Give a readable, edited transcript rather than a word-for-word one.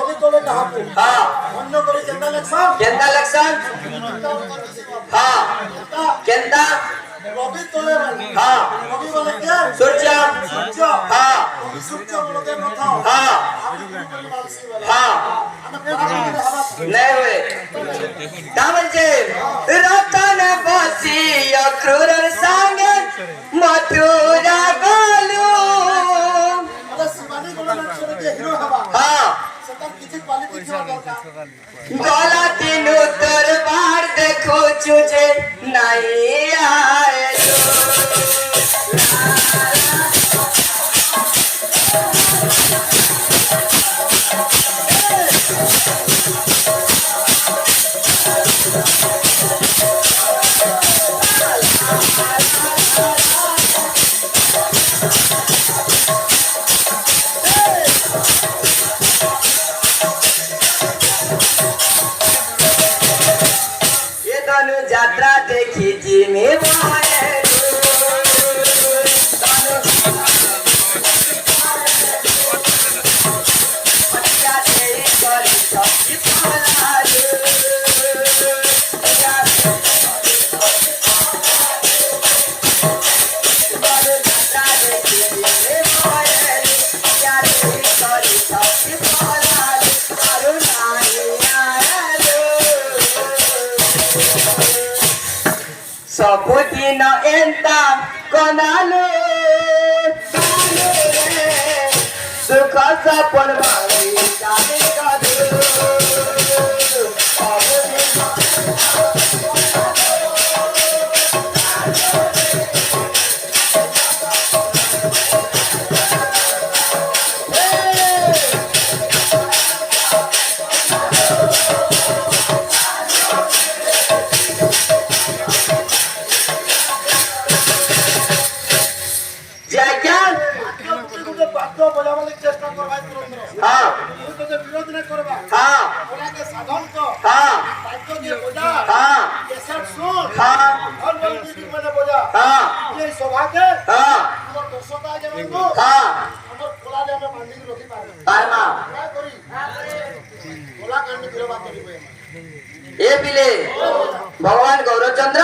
रवि तोले कहापु हाँ अन्य करी केंदा लक्षण केंदा लक्षण हाँ केंदा रवि तोले हाँ रवि बोले क्या सूर्य सूर्य हाँ सूर्य बोले के मथा हाँ हाँ नहीं हुए दामजे रतन बसी अक्रूर संगे मथुरा गोलू अरे शिवानी बोले लक्षण के हीरो हवा हाँ सतर किसी क्वालिटी क्यों दरकार गोला तीनों दरबार देखो तुझे नहीं आए ये दोनों यात्रा देखी जी में सबुदिन एंता कोनालो सुख सपन मारी जाने कदू बाध्य बजावले चेष्टा करबा तुरंत हाँ तो जे विरोध न करबा हाँ ओला के साधन को हाँ बाध्य जे बजा हाँ केसर सुन हाँ और बोल म्यूजिक में बजा हाँ ये शोभा के हाँ हमर दर्शक आ जे को हाँ हमर कोला जे में बांधी के रखी पारे पारमा क्या करी कोला कांड गिरवा करी ये बिले भगवान गौरचंद्र